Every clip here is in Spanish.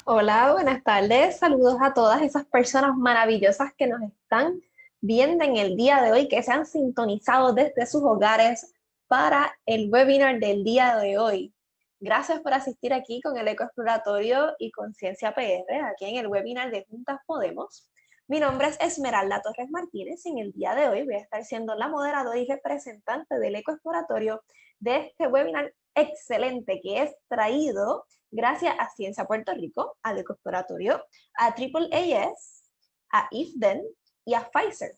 Hola, buenas tardes. Saludos a todas esas personas maravillosas que nos están viendo en el día de hoy, que se han sintonizado desde sus hogares para el webinar del día de hoy. Gracias por asistir aquí con el Eco Exploratorio y Conciencia PR, aquí en el webinar de Juntas Podemos. Mi nombre es Esmeralda Torres Martínez y en el día de hoy voy a estar siendo la moderadora y representante del Eco Exploratorio de este webinar excelente que es traído gracias a Ciencia Puerto Rico, al Ecoexploratorio, a AAAS, a IFDEN y a Pfizer.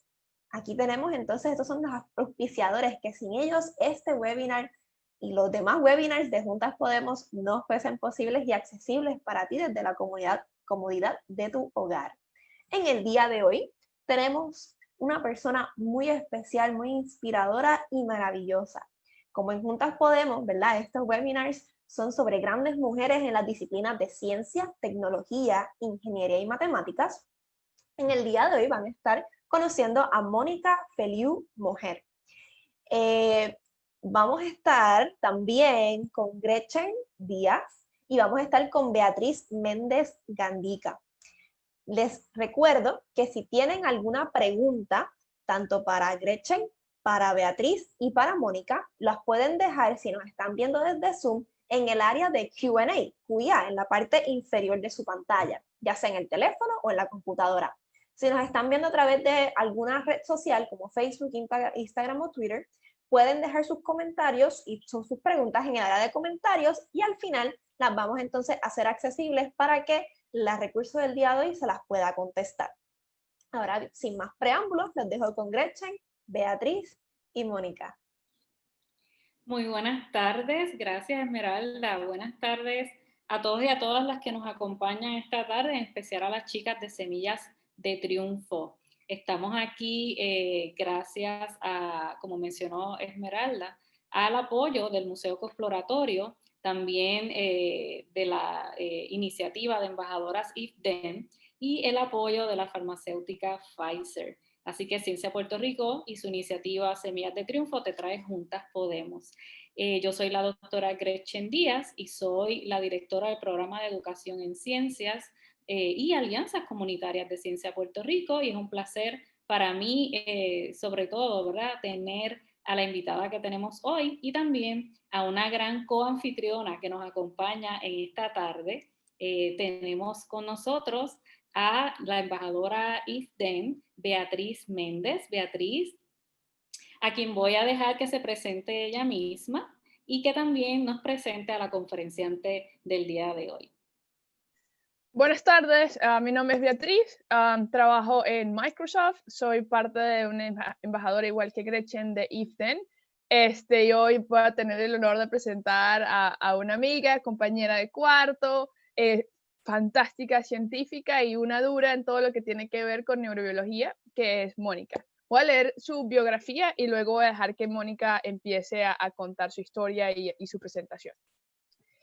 Aquí tenemos entonces, estos son los auspiciadores que sin ellos este webinar y los demás webinars de Juntas Podemos no fuesen posibles y accesibles para ti desde la comodidad de tu hogar. En el día de hoy tenemos una persona muy especial, muy inspiradora y maravillosa. Como en Juntas Podemos, ¿verdad? Estos webinars son sobre grandes mujeres en las disciplinas de ciencia, tecnología, ingeniería y matemáticas. En el día de hoy van a estar conociendo a Mónica Feliu Moher. Eh, Vamos a estar también con Gretchen Díaz y vamos a estar con Beatriz Méndez Gandica. Les recuerdo que si tienen alguna pregunta, tanto para Gretchen, para Beatriz y para Mónica, las pueden dejar si nos están viendo desde Zoom en el área de Q&A, QA, en la parte inferior de su pantalla, ya sea en el teléfono o en la computadora. Si nos están viendo a través de alguna red social como Facebook, Instagram o Twitter, pueden dejar sus comentarios y sus preguntas en el área de comentarios y al final las vamos entonces a hacer accesibles para que la recurso del día de hoy se las pueda contestar. Ahora, sin más preámbulos, los dejo con Gretchen, Beatriz y Mónica. Muy buenas tardes, gracias Esmeralda. Buenas tardes a todos y a todas las que nos acompañan esta tarde, en especial a las chicas de Semillas de Triunfo. Estamos aquí gracias a, como mencionó Esmeralda, al apoyo del Museo Exploratorio, también de la iniciativa de embajadoras IFDEN y el apoyo de la farmacéutica Pfizer. Así que Ciencia Puerto Rico y su iniciativa Semillas de Triunfo te trae Juntas Podemos. Yo soy la doctora Gretchen Díaz y soy la directora del programa de educación en ciencias y alianzas comunitarias de Ciencia Puerto Rico, y es un placer para mí, sobre todo, ¿verdad?, tener a la invitada que tenemos hoy y también a una gran coanfitriona que nos acompaña en esta tarde. Tenemos con nosotros a la embajadora IFDEN, Beatriz Méndez. Beatriz, a quien voy a dejar que se presente ella misma y que también nos presente a la conferenciante del día de hoy. Buenas tardes, mi nombre es Beatriz, trabajo en Microsoft, soy parte de una embajadora igual que Gretchen de IFDEN. Y hoy voy a tener el honor de presentar a una amiga, compañera de cuarto, fantástica científica y una dura en todo lo que tiene que ver con neurobiología, que es Mónica. Voy a leer su biografía y luego voy a dejar que Mónica empiece a contar su historia y su presentación.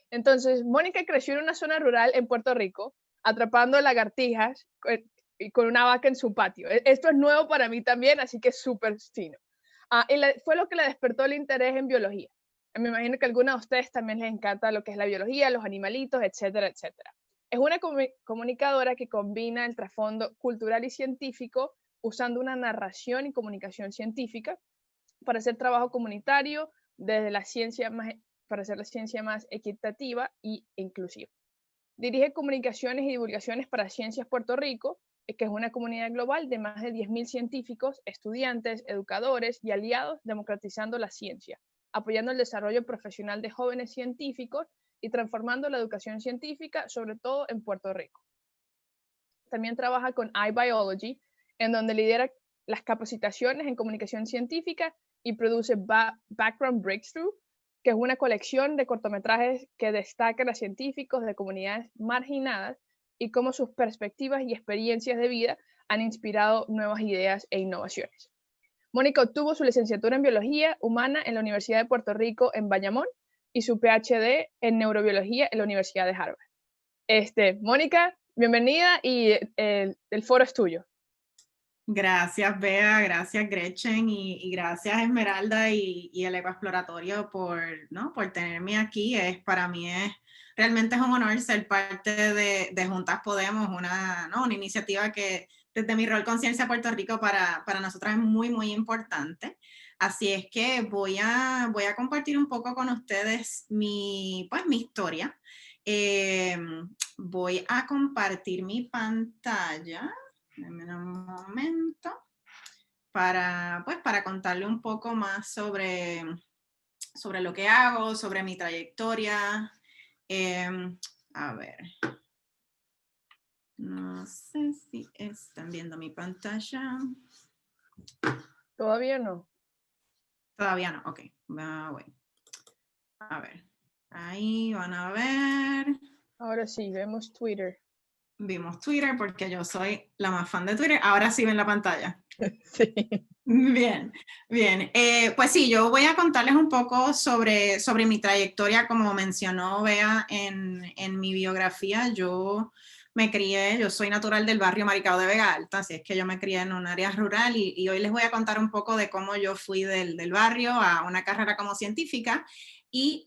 Entonces, Mónica creció en una zona rural en Puerto Rico, atrapando lagartijas con una vaca en su patio. Esto es nuevo para mí también, así que es súper fino. Fue lo que le despertó el interés en biología. Me imagino que a algunos de ustedes también les encanta lo que es la biología, los animalitos, etcétera, etcétera. Es una comunicadora que combina el trasfondo cultural y científico usando una narración y comunicación científica para hacer trabajo comunitario desde la ciencia para hacer la ciencia más equitativa e inclusiva. Dirige comunicaciones y divulgaciones para Ciencias Puerto Rico, que es una comunidad global de más de 10.000 científicos, estudiantes, educadores y aliados democratizando la ciencia, apoyando el desarrollo profesional de jóvenes científicos y transformando la educación científica, sobre todo en Puerto Rico. También trabaja con iBiology, en donde lidera las capacitaciones en comunicación científica y produce Background Breakthrough, que es una colección de cortometrajes que destacan a científicos de comunidades marginadas y cómo sus perspectivas y experiencias de vida han inspirado nuevas ideas e innovaciones. Mónica obtuvo su licenciatura en Biología Humana en la Universidad de Puerto Rico en Bayamón y su PhD en Neurobiología en la Universidad de Harvard. Mónica, bienvenida y el foro es tuyo. Gracias, Bea, gracias, Gretchen, y gracias, Esmeralda y el Ecoexploratorio ¿no? por tenerme aquí. Para mí realmente es un honor ser parte de Juntas Podemos, ¿no? Una iniciativa que desde mi rol Conciencia Puerto Rico para nosotras es muy, muy importante. Así es que voy a compartir un poco con ustedes mi historia. Voy a compartir mi pantalla. Dame un momento para contarle un poco más sobre lo que hago, sobre mi trayectoria. A ver, no sé si están viendo mi pantalla. Todavía no. Todavía no, ok. Bueno. A ver, ahí van a ver. Ahora sí, vemos Twitter. Vimos Twitter porque yo soy la más fan de Twitter. Ahora sí ven la pantalla. Sí. Bien, bien. Pues sí, yo voy a contarles un poco sobre mi trayectoria. Como mencionó Bea en mi biografía, yo soy natural del barrio Maricao de Vega Alta, así es que yo me crié en un área rural y hoy les voy a contar un poco de cómo yo fui del barrio a una carrera como científica y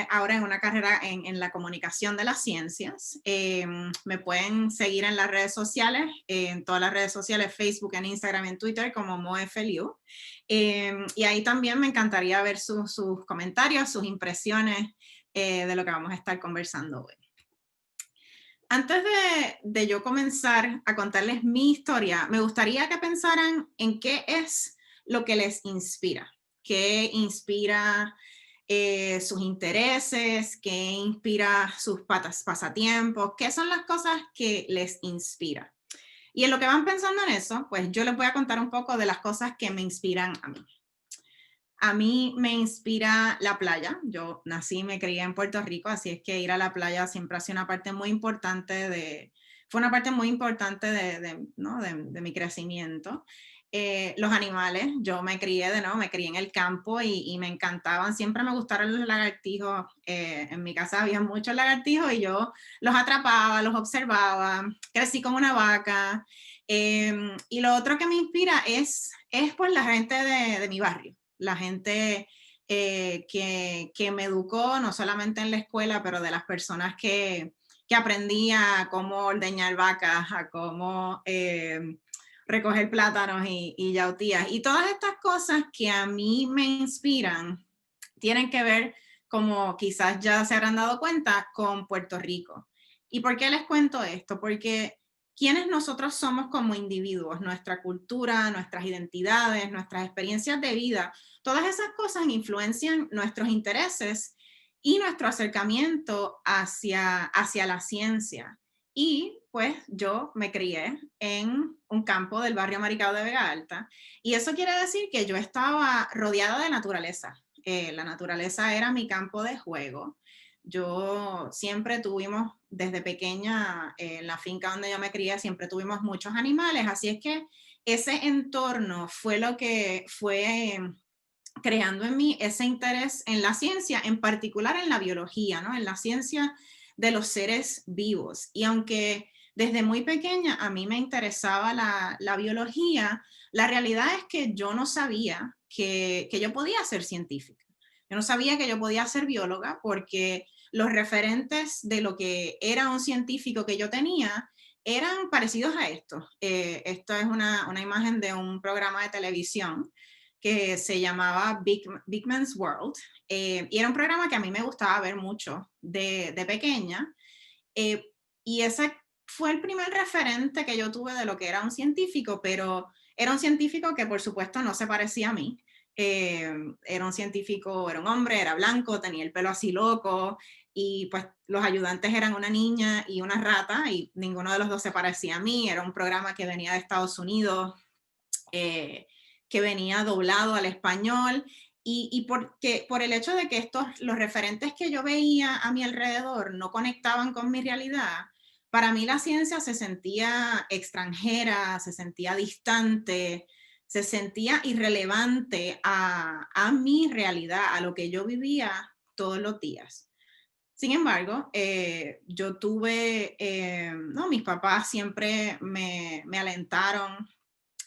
ahora en una carrera en la comunicación de las ciencias. Me pueden seguir en las redes sociales, en todas las redes sociales, Facebook, en Instagram, en Twitter, como MoeFeliu. Y ahí también me encantaría ver sus comentarios, sus impresiones de lo que vamos a estar conversando hoy. Antes de yo comenzar a contarles mi historia, me gustaría que pensaran en qué es lo que les inspira. ¿Qué inspira sus intereses? ¿Qué inspira sus pasatiempos? ¿Qué son las cosas que les inspira? Y en lo que van pensando en eso, pues yo les voy a contar un poco de las cosas que me inspiran a mí. A mí me inspira la playa. Yo nací y me crié en Puerto Rico, así es que ir a la playa siempre ha sido una parte muy importante fue una parte muy importante de mi crecimiento. Los animales, yo me crié en el campo y me encantaban, siempre me gustaron los lagartijos. En mi casa había muchos lagartijos y yo los atrapaba, los observaba, crecí con una vaca. Y lo otro que me inspira es pues la gente de mi barrio, la gente que me educó, no solamente en la escuela, pero de las personas que aprendí a cómo ordeñar vacas, a cómo recoger plátanos y yautías. Y todas estas cosas que a mí me inspiran tienen que ver, como quizás ya se habrán dado cuenta, con Puerto Rico. ¿Y por qué les cuento esto? Porque quiénes nosotros somos como individuos, nuestra cultura, nuestras identidades, nuestras experiencias de vida, todas esas cosas influencian nuestros intereses y nuestro acercamiento hacia la ciencia. Y pues yo me crié en un campo del barrio Maricao de Vega Alta y eso quiere decir que yo estaba rodeada de naturaleza. La naturaleza era mi campo de juego. Yo siempre tuvimos, desde pequeña, en la finca donde yo me crié, siempre tuvimos muchos animales, así es que ese entorno fue lo que fue creando en mí ese interés en la ciencia, en particular en la biología, ¿no? En la ciencia de los seres vivos. Y aunque desde muy pequeña a mí me interesaba la biología, la realidad es que yo no sabía que yo podía ser científica. Yo no sabía que yo podía ser bióloga porque los referentes de lo que era un científico que yo tenía eran parecidos a esto. Esto es una imagen de un programa de televisión que se llamaba Big Man's World, y era un programa que a mí me gustaba ver mucho de pequeña, y ese fue el primer referente que yo tuve de lo que era un científico, pero era un científico que por supuesto no se parecía a mí. Era un científico, era un hombre, era blanco, tenía el pelo así loco, y pues los ayudantes eran una niña y una rata, y ninguno de los dos se parecía a mí. Era un programa que venía de Estados Unidos, que venía doblado al español, y por el hecho de que los referentes que yo veía a mi alrededor no conectaban con mi realidad, para mí la ciencia se sentía extranjera, se sentía distante, se sentía irrelevante a mi realidad, a lo que yo vivía todos los días. Sin embargo, yo tuve, mis papás siempre me alentaron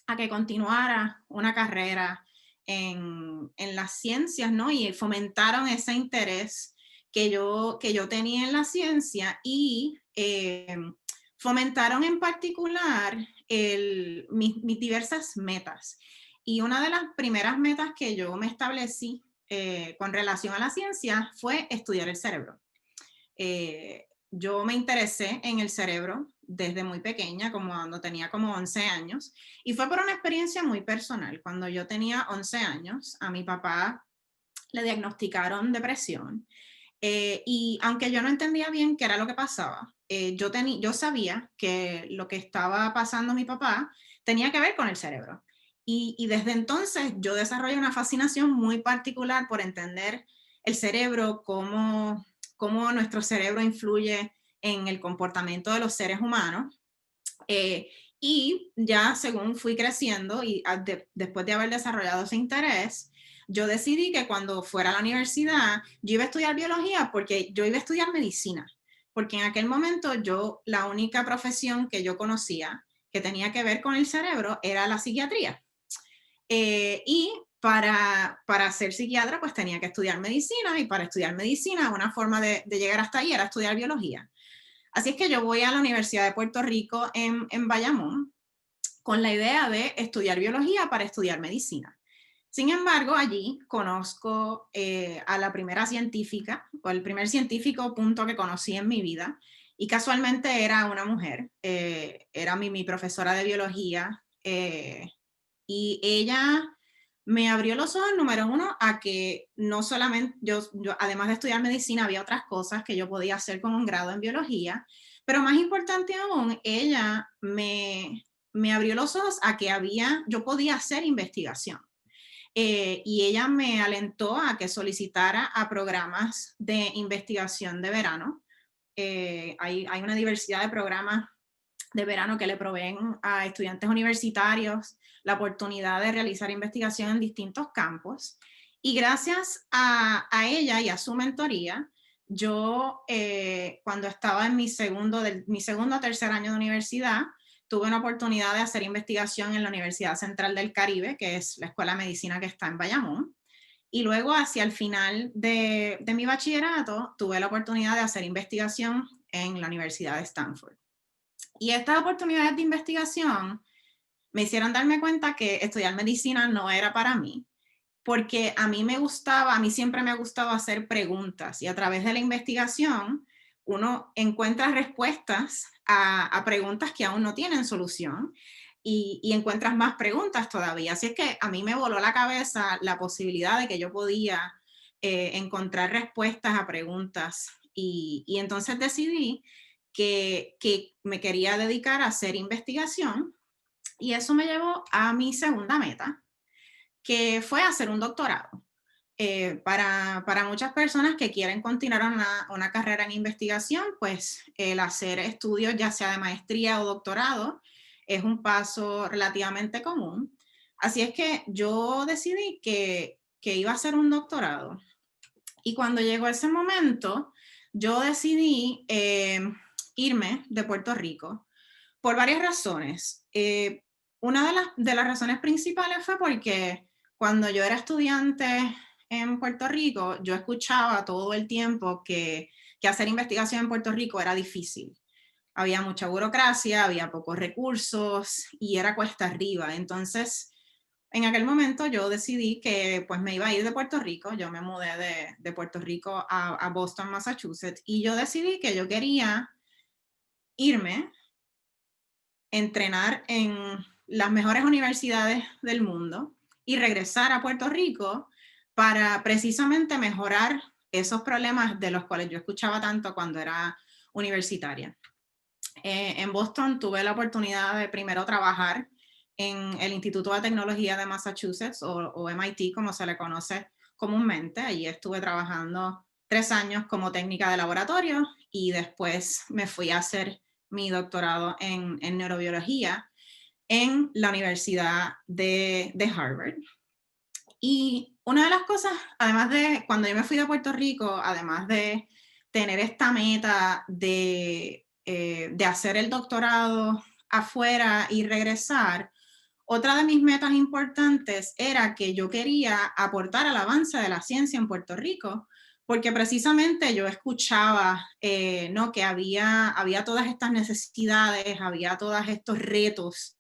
a que continuara una carrera en las ciencias, ¿no? Y fomentaron ese interés que yo tenía en la ciencia y fomentaron en particular mis diversas metas. Y una de las primeras metas que yo me establecí con relación a la ciencia fue estudiar el cerebro. Yo me interesé en el cerebro desde muy pequeña, como cuando tenía como 11 años, y fue por una experiencia muy personal. Cuando yo tenía 11 años, a mi papá le diagnosticaron depresión, y aunque yo no entendía bien qué era lo que pasaba, yo sabía que lo que estaba pasando a mi papá tenía que ver con el cerebro. Y desde entonces yo desarrollé una fascinación muy particular por entender el cerebro, cómo nuestro cerebro influye en el comportamiento de los seres humanos. Y ya según fui creciendo y después de haber desarrollado ese interés, yo decidí que cuando fuera a la universidad yo iba a estudiar biología porque yo iba a estudiar medicina, porque en aquel momento la única profesión que yo conocía que tenía que ver con el cerebro era la psiquiatría. Y para ser psiquiatra pues tenía que estudiar medicina, y para estudiar medicina una forma de llegar hasta ahí era estudiar biología. Así es que yo voy a la Universidad de Puerto Rico en Bayamón con la idea de estudiar biología para estudiar medicina. Sin embargo, allí conozco a la primera científica, o el primer científico que conocí en mi vida, y casualmente era una mujer, era mi profesora de biología, y ella me abrió los ojos, número uno, a que no solamente yo, además de estudiar medicina, había otras cosas que yo podía hacer con un grado en biología, pero más importante aún, ella me abrió los ojos a que yo podía hacer investigación. Y ella me alentó a que solicitara a programas de investigación de verano. Hay una diversidad de programas de verano que le proveen a estudiantes universitarios la oportunidad de realizar investigación en distintos campos. Y gracias a ella y a su mentoría, yo cuando estaba en mi segundo o tercer año de universidad, tuve una oportunidad de hacer investigación en la Universidad Central del Caribe, que es la escuela de medicina que está en Bayamón. Y luego, hacia el final de mi bachillerato, tuve la oportunidad de hacer investigación en la Universidad de Stanford. Y estas oportunidades de investigación me hicieron darme cuenta que estudiar medicina no era para mí, porque a mí siempre me ha gustado hacer preguntas, y a través de la investigación uno encuentra respuestas a preguntas que aún no tienen solución, y encuentras más preguntas todavía. Así es que a mí me voló la cabeza la posibilidad de que yo podía encontrar respuestas a preguntas, y entonces decidí que me quería dedicar a hacer investigación, y eso me llevó a mi segunda meta, que fue hacer un doctorado. Para muchas personas que quieren continuar una carrera en investigación, pues el hacer estudios ya sea de maestría o doctorado es un paso relativamente común. Así es que yo decidí que iba a hacer un doctorado. Y cuando llegó ese momento, yo decidí irme de Puerto Rico por varias razones. Una de las razones principales fue porque cuando yo era estudiante en Puerto Rico, yo escuchaba todo el tiempo que hacer investigación en Puerto Rico era difícil. Había mucha burocracia, había pocos recursos y era cuesta arriba. Entonces, en aquel momento yo decidí que pues me iba a ir de Puerto Rico. Yo me mudé de Puerto Rico a Boston, Massachusetts, y yo decidí que yo quería irme, entrenar en las mejores universidades del mundo y regresar a Puerto Rico para precisamente mejorar esos problemas de los cuales yo escuchaba tanto cuando era universitaria. En Boston tuve la oportunidad de primero trabajar en el Instituto de Tecnología de Massachusetts, o MIT como se le conoce comúnmente. Allí estuve trabajando 3 años como técnica de laboratorio, y después me fui a hacer mi doctorado en neurobiología en la Universidad de Harvard. Y una de las cosas, además de cuando yo me fui de Puerto Rico, además de tener esta meta de hacer el doctorado afuera y regresar, otra de mis metas importantes era que yo quería aportar al avance de la ciencia en Puerto Rico, porque precisamente yo escuchaba ¿no? que había todas estas necesidades, había todos estos retos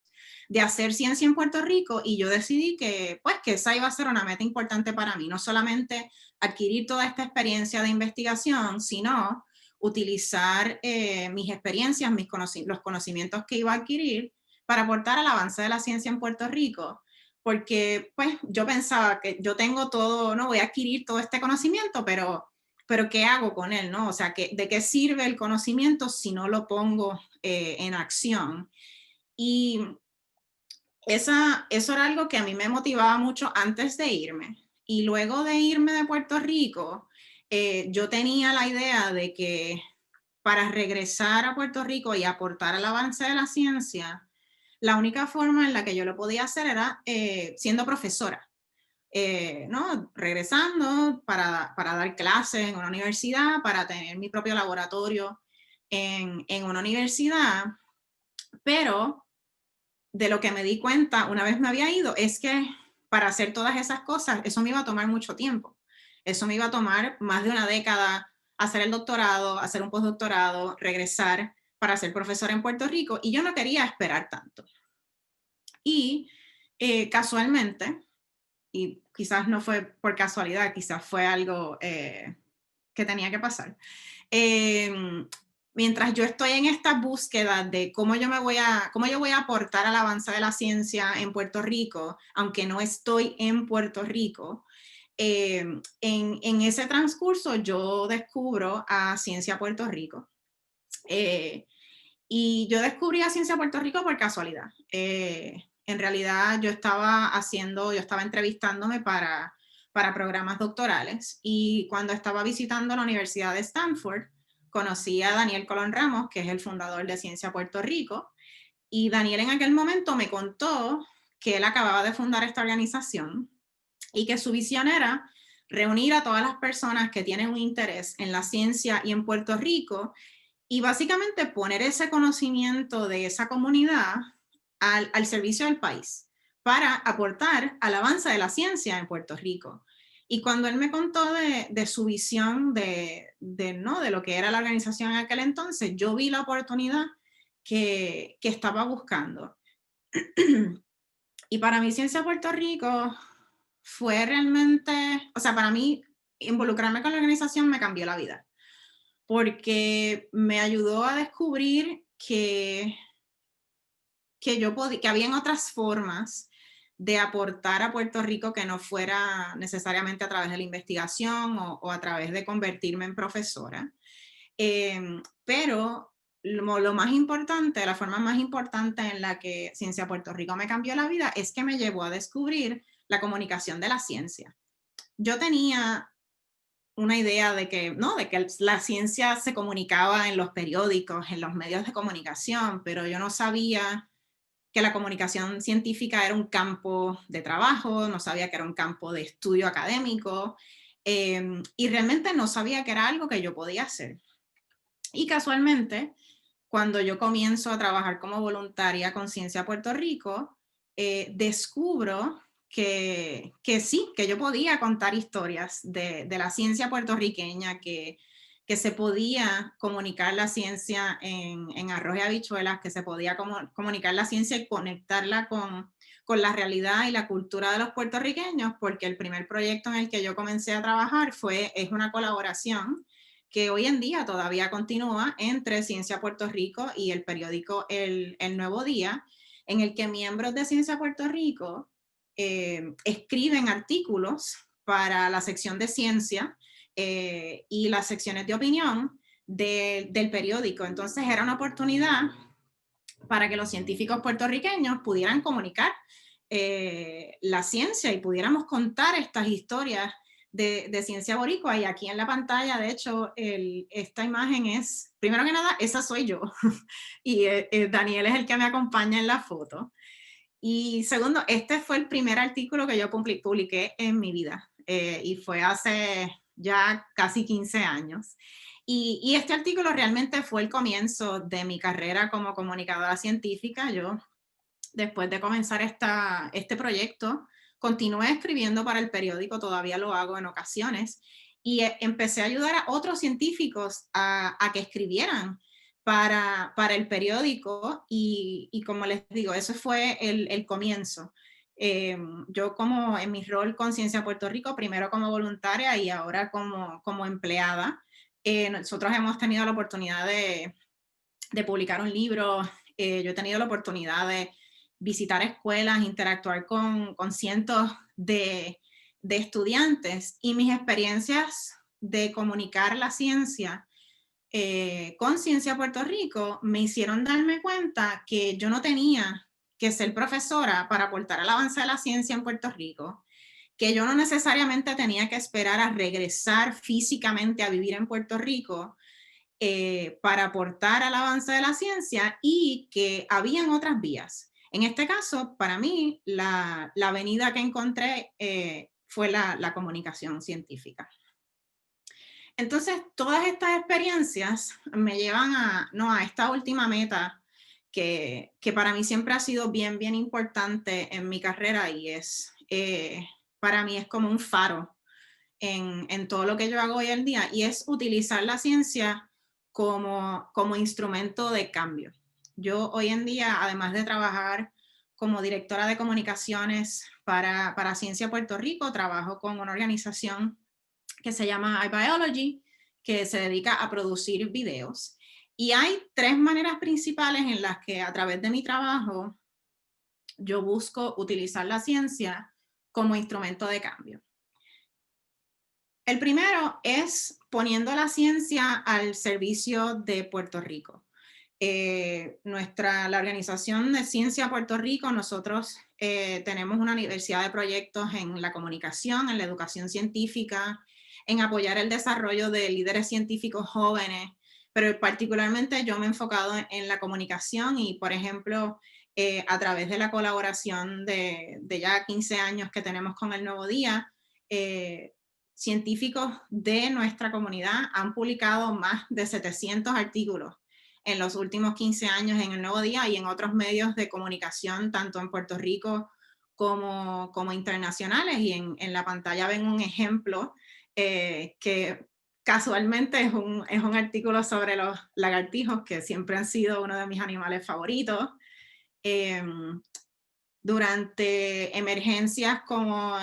de hacer ciencia en Puerto Rico, y yo decidí que, pues, que esa iba a ser una meta importante para mí, no solamente adquirir toda esta experiencia de investigación, sino utilizar mis experiencias, los conocimientos que iba a adquirir para aportar al avance de la ciencia en Puerto Rico, porque pues yo pensaba que yo tengo todo, no voy a adquirir todo este conocimiento, pero ¿qué hago con él? ¿No? O sea, ¿de qué sirve el conocimiento si no lo pongo en acción? Y eso era algo que a mí me motivaba mucho antes de irme. Y luego de irme de Puerto Rico, yo tenía la idea de que para regresar a Puerto Rico y aportar al avance de la ciencia, la única forma en la que yo lo podía hacer era siendo profesora. ¿No? Regresando para dar clases en una universidad, para tener mi propio laboratorio en una universidad, pero de lo que me di cuenta una vez me había ido es que para hacer todas esas cosas, eso me iba a tomar mucho tiempo. Eso me iba a tomar más de una década hacer el doctorado, hacer un postdoctorado, regresar para ser profesora en Puerto Rico, y yo no quería esperar tanto. Y casualmente, y quizás no fue por casualidad, quizás fue algo que tenía que pasar. Mientras yo estoy en esta búsqueda de cómo yo voy a aportar al avance de la ciencia en Puerto Rico, aunque no estoy en Puerto Rico, en ese transcurso yo descubro a Ciencia Puerto Rico. Y yo descubrí a Ciencia Puerto Rico por casualidad. En realidad yo estaba entrevistándome para programas doctorales, y cuando estaba visitando la Universidad de Stanford, conocí a Daniel Colón Ramos, que es el fundador de Ciencia Puerto Rico, y Daniel en aquel momento me contó que él acababa de fundar esta organización y que su visión era reunir a todas las personas que tienen un interés en la ciencia y en Puerto Rico, y básicamente poner ese conocimiento de esa comunidad al servicio del país para aportar al avance de la ciencia en Puerto Rico. Y cuando él me contó de su visión de lo que era la organización en aquel entonces, yo vi la oportunidad que estaba buscando. Y para mí Ciencia Puerto Rico fue realmente, o sea, para mí involucrarme con la organización me cambió la vida, porque me ayudó a descubrir que habían otras formas de aportar a Puerto Rico que no fuera necesariamente a través de la investigación o a través de convertirme en profesora. Pero lo más importante, la forma más importante en la que Ciencia Puerto Rico me cambió la vida es que me llevó a descubrir la comunicación de la ciencia. Yo tenía una idea de que la ciencia se comunicaba en los periódicos, en los medios de comunicación, pero yo no sabía que la comunicación científica era un campo de trabajo, no sabía que era un campo de estudio académico, y realmente no sabía que era algo que yo podía hacer. Y casualmente, cuando yo comienzo a trabajar como voluntaria con Ciencia Puerto Rico, descubro que sí, que yo podía contar historias de la ciencia puertorriqueña, que se podía comunicar la ciencia en arroz y habichuelas, que se podía comunicar la ciencia y conectarla con la realidad y la cultura de los puertorriqueños, porque el primer proyecto en el que yo comencé a trabajar es una colaboración que hoy en día todavía continúa entre Ciencia Puerto Rico y el periódico El Nuevo Día, en el que miembros de Ciencia Puerto Rico escriben artículos para la sección de ciencia y las secciones de opinión del periódico. Entonces era una oportunidad para que los científicos puertorriqueños pudieran comunicar la ciencia y pudiéramos contar estas historias de ciencia boricua. Y aquí en la pantalla, de hecho, esta imagen es, primero que nada, esa soy yo, y Daniel es el que me acompaña en la foto. Y segundo, este fue el primer artículo que yo publiqué en mi vida, y fue hace ya casi 15 años. Y este artículo realmente fue el comienzo de mi carrera como comunicadora científica. Yo después de comenzar este proyecto, continué escribiendo para el periódico, todavía lo hago en ocasiones, y empecé a ayudar a otros científicos a que escribieran para el periódico, y como les digo, eso fue el comienzo. Yo como en mi rol con Ciencia Puerto Rico, primero como voluntaria y ahora como empleada, nosotros hemos tenido la oportunidad de publicar un libro, yo he tenido la oportunidad de visitar escuelas, interactuar con cientos de estudiantes, y mis experiencias de comunicar la ciencia con Ciencia Puerto Rico me hicieron darme cuenta que yo no tenía que ser profesora para aportar al avance de la ciencia en Puerto Rico, que yo no necesariamente tenía que esperar a regresar físicamente a vivir en Puerto Rico para aportar al avance de la ciencia, y que habían otras vías. En este caso, para mí, la avenida que encontré fue la comunicación científica. Entonces, todas estas experiencias me llevan a esta última meta que para mí siempre ha sido bien importante en mi carrera, y para mí es como un faro en todo lo que yo hago hoy en día, y es utilizar la ciencia como instrumento de cambio. Yo hoy en día, además de trabajar como directora de comunicaciones para Ciencia Puerto Rico, trabajo con una organización que se llama iBiology, que se dedica a producir videos. Y hay 3 maneras principales en las que a través de mi trabajo yo busco utilizar la ciencia como instrumento de cambio. El primero es poniendo la ciencia al servicio de Puerto Rico. La organización de Ciencia Puerto Rico, nosotros tenemos una diversidad de proyectos en la comunicación, en la educación científica, en apoyar el desarrollo de líderes científicos jóvenes, pero particularmente yo me he enfocado en la comunicación, y por ejemplo, a través de la colaboración de ya 15 años que tenemos con El Nuevo Día, científicos de nuestra comunidad han publicado más de 700 artículos en los últimos 15 años en El Nuevo Día y en otros medios de comunicación, tanto en Puerto Rico como internacionales. Y en la pantalla ven un ejemplo que casualmente es un artículo sobre los lagartijos, que siempre han sido uno de mis animales favoritos. Durante emergencias como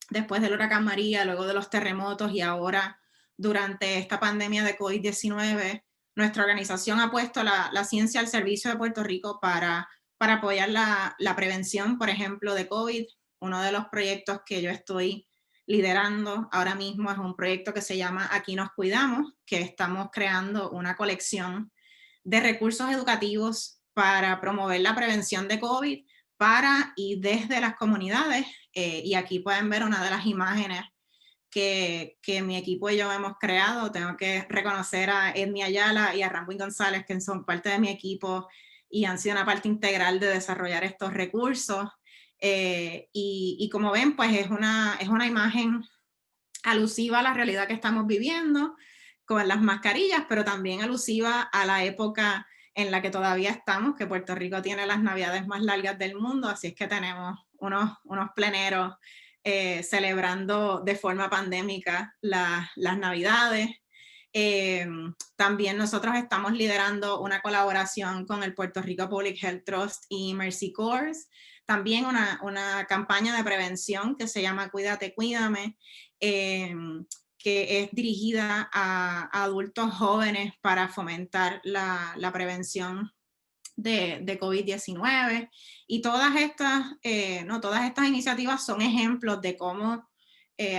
después del huracán María, luego de los terremotos, y ahora durante esta pandemia de COVID-19, nuestra organización ha puesto la ciencia al servicio de Puerto Rico para apoyar la prevención, por ejemplo, de COVID. Uno de los proyectos que yo estoy liderando ahora mismo es un proyecto que se llama Aquí Nos Cuidamos, que estamos creando una colección de recursos educativos para promover la prevención de COVID para y desde las comunidades. Y aquí pueden ver una de las imágenes que mi equipo y yo hemos creado. Tengo que reconocer a Edmi Ayala y a Ramwin González, que son parte de mi equipo y han sido una parte integral de desarrollar estos recursos. Y como ven, pues es una imagen alusiva a la realidad que estamos viviendo con las mascarillas, pero también alusiva a la época en la que todavía estamos, que Puerto Rico tiene las navidades más largas del mundo, así es que tenemos unos pleneros celebrando de forma pandémica las navidades. También nosotros estamos liderando una colaboración con el Puerto Rico Public Health Trust y Mercy Corps, también una campaña de prevención que se llama Cuídate, Cuídame, que es dirigida a adultos jóvenes para fomentar la prevención de COVID-19. Y todas estas iniciativas son ejemplos de cómo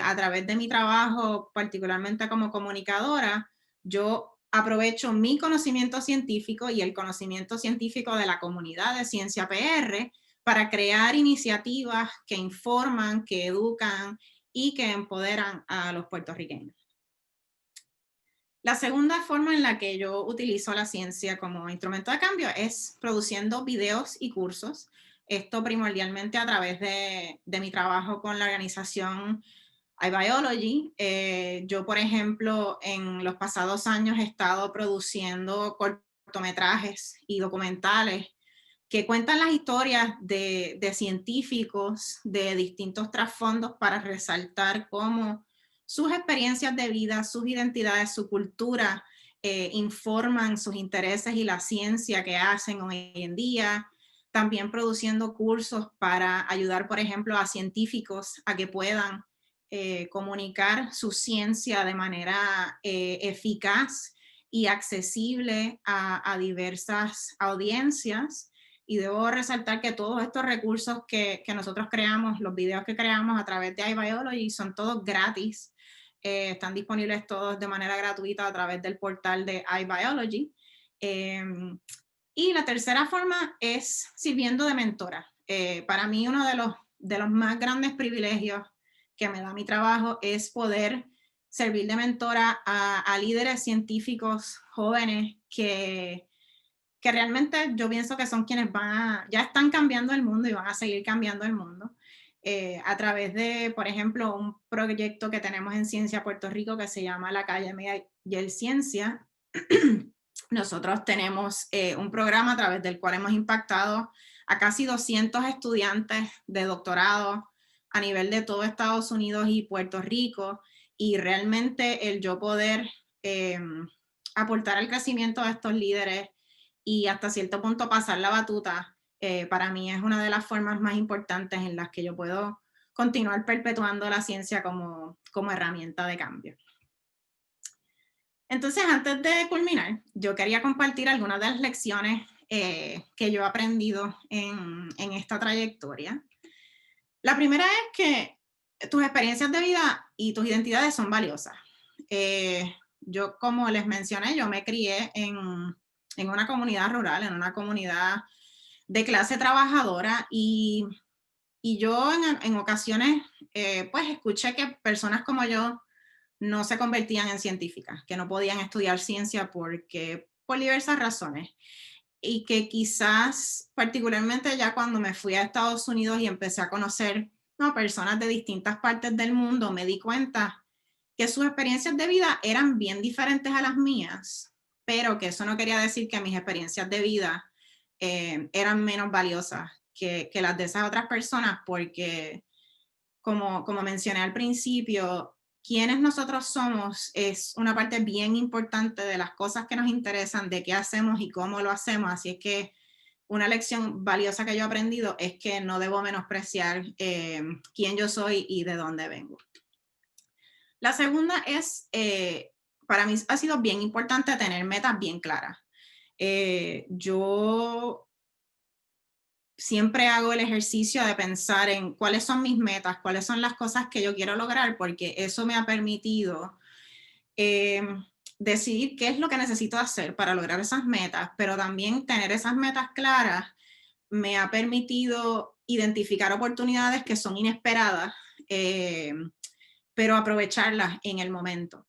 a través de mi trabajo, particularmente como comunicadora, yo aprovecho mi conocimiento científico y el conocimiento científico de la comunidad de Ciencia PR para crear iniciativas que informan, que educan y que empoderan a los puertorriqueños. La segunda forma en la que yo utilizo la ciencia como instrumento de cambio es produciendo videos y cursos. Esto primordialmente a través de mi trabajo con la organización iBiology. Yo, por ejemplo, en los pasados años he estado produciendo cortometrajes y documentales que cuentan las historias de científicos de distintos trasfondos para resaltar cómo sus experiencias de vida, sus identidades, su cultura informan sus intereses y la ciencia que hacen hoy en día. También produciendo cursos para ayudar, por ejemplo, a científicos a que puedan comunicar su ciencia de manera eficaz y accesible a diversas audiencias. Y debo resaltar que todos estos recursos que nosotros creamos, los videos que creamos a través de iBiology, son todos gratis. Están disponibles todos de manera gratuita a través del portal de iBiology. Y la tercera forma es sirviendo de mentora. Para mí uno de los más grandes privilegios que me da mi trabajo es poder servir de mentora a líderes científicos jóvenes que realmente yo pienso que son quienes ya están cambiando el mundo y van a seguir cambiando el mundo. A través de, por ejemplo, un proyecto que tenemos en Ciencia Puerto Rico que se llama la Academia Yale Ciencia. Nosotros tenemos un programa a través del cual hemos impactado a casi 200 estudiantes de doctorado a nivel de todo Estados Unidos y Puerto Rico, y realmente el yo poder aportar al crecimiento de estos líderes y hasta cierto punto pasar la batuta, para mí es una de las formas más importantes en las que yo puedo continuar perpetuando la ciencia como herramienta de cambio. Entonces, antes de culminar, yo quería compartir algunas de las lecciones que yo he aprendido en esta trayectoria. La primera es que tus experiencias de vida y tus identidades son valiosas. Yo, como les mencioné, yo me crié en una comunidad rural, en una comunidad de clase trabajadora, y yo en ocasiones pues escuché que personas como yo no se convertían en científicas, que no podían estudiar ciencia por diversas razones. Y que quizás, particularmente ya cuando me fui a Estados Unidos y empecé a conocer personas de distintas partes del mundo, me di cuenta que sus experiencias de vida eran bien diferentes a las mías, pero que eso no quería decir que mis experiencias de vida eran menos valiosas que las de esas otras personas, porque como mencioné al principio, quiénes nosotros somos es una parte bien importante de las cosas que nos interesan, de qué hacemos y cómo lo hacemos. Así es que una lección valiosa que yo he aprendido es que no debo menospreciar quién yo soy y de dónde vengo. La segunda es, para mí ha sido bien importante tener metas bien claras. Yo siempre hago el ejercicio de pensar en cuáles son mis metas, cuáles son las cosas que yo quiero lograr, porque eso me ha permitido decidir qué es lo que necesito hacer para lograr esas metas, pero también tener esas metas claras me ha permitido identificar oportunidades que son inesperadas, pero aprovecharlas en el momento.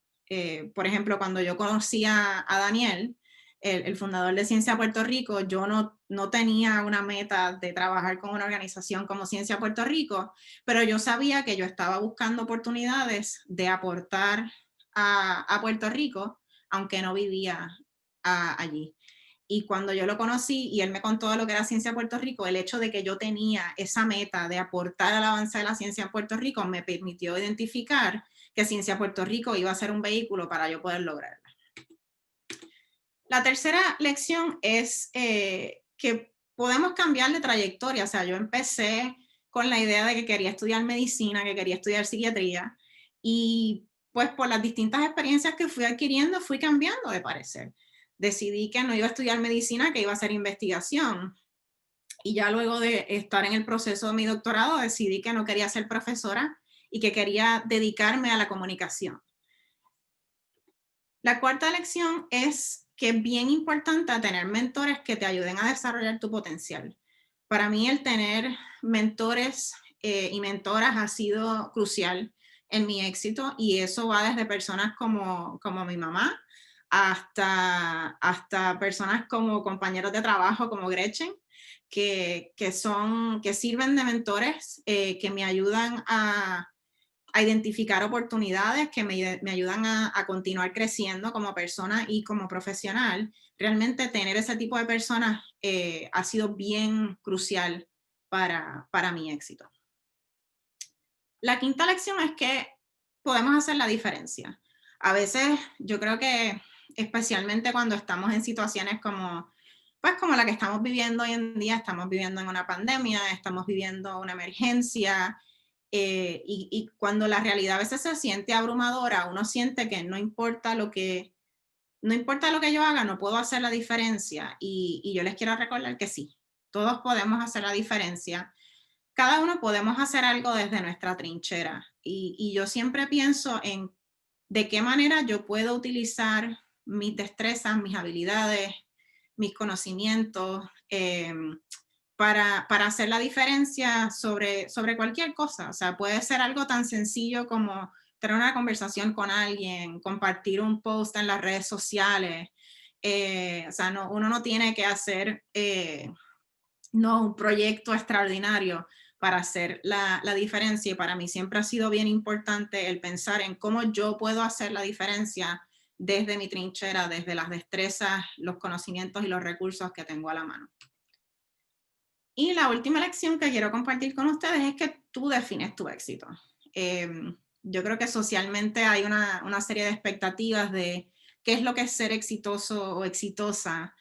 Por ejemplo, cuando yo conocí a Daniel, el fundador de Ciencia Puerto Rico, yo no tenía una meta de trabajar con una organización como Ciencia Puerto Rico, pero yo sabía que yo estaba buscando oportunidades de aportar a Puerto Rico, aunque no vivía allí. Y cuando yo lo conocí y él me contó lo que era Ciencia Puerto Rico, el hecho de que yo tenía esa meta de aportar al avance de la ciencia en Puerto Rico me permitió identificar que Ciencia Puerto Rico iba a ser un vehículo para yo poder lograrla. La tercera lección es que podemos cambiar de trayectoria. O sea, yo empecé con la idea de que quería estudiar medicina, que quería estudiar psiquiatría, y pues por las distintas experiencias que fui adquiriendo, fui cambiando de parecer. Decidí que no iba a estudiar medicina, que iba a hacer investigación. Y ya luego de estar en el proceso de mi doctorado, decidí que no quería ser profesora y que quería dedicarme a la comunicación. La cuarta lección es que es bien importante tener mentores que te ayuden a desarrollar tu potencial. Para mí el tener mentores y mentoras ha sido crucial en mi éxito, y eso va desde personas como mi mamá hasta personas como compañeros de trabajo como Gretchen, que sirven de mentores, que me ayudan a a identificar oportunidades que me ayudan a continuar creciendo como persona y como profesional. Realmente tener ese tipo de personas ha sido bien crucial para mi éxito. La quinta lección es que podemos hacer la diferencia. A veces yo creo que especialmente cuando estamos en situaciones como la que estamos viviendo hoy en día, estamos viviendo en una pandemia, estamos viviendo una emergencia, y cuando la realidad a veces se siente abrumadora, uno siente que no importa lo que yo haga, no puedo hacer la diferencia. Y yo les quiero recordar que sí, todos podemos hacer la diferencia. Cada uno podemos hacer algo desde nuestra trinchera. Y yo siempre pienso en de qué manera yo puedo utilizar mis destrezas, mis habilidades, mis conocimientos, para hacer la diferencia sobre cualquier cosa. O sea, puede ser algo tan sencillo como tener una conversación con alguien, compartir un post en las redes sociales. O sea, uno no tiene que hacer un proyecto extraordinario para hacer la diferencia. Y para mí siempre ha sido bien importante el pensar en cómo yo puedo hacer la diferencia desde mi trinchera, desde las destrezas, los conocimientos y los recursos que tengo a la mano. Y la última lección que quiero compartir con ustedes es que tú defines tu éxito. Yo creo que socialmente hay una serie de expectativas de qué es lo que es ser exitoso o exitosa,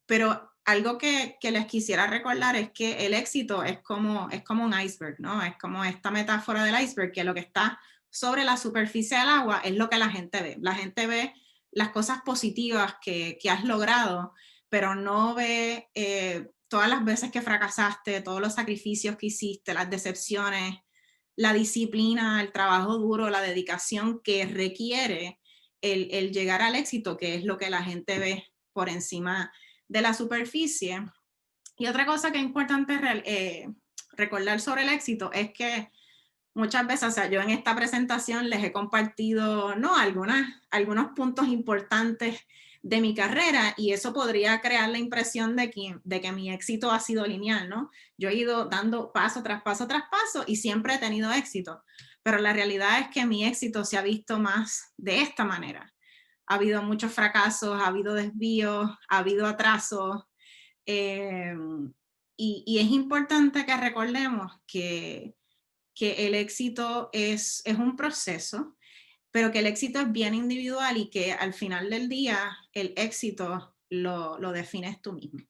pero algo que les quisiera recordar es que el éxito es como un iceberg, ¿no? Es como esta metáfora del iceberg, que lo que está sobre la superficie del agua es lo que la gente ve. La gente ve las cosas positivas que has logrado, pero no ve todas las veces que fracasaste, todos los sacrificios que hiciste, las decepciones, la disciplina, el trabajo duro, la dedicación que requiere el llegar al éxito, que es lo que la gente ve por encima de la superficie. Y otra cosa que es importante recordar sobre el éxito es que muchas veces, o sea, yo en esta presentación les he compartido, ¿no?, algunos puntos importantes de mi carrera, y eso podría crear la impresión de que mi éxito ha sido lineal, ¿no? Yo he ido dando paso tras paso tras paso y siempre he tenido éxito, pero la realidad es que mi éxito se ha visto más de esta manera. Ha habido muchos fracasos, ha habido desvíos, ha habido atrasos, y es importante que recordemos que el éxito es un proceso, pero que el éxito es bien individual y que al final del día el éxito lo defines tú mismo.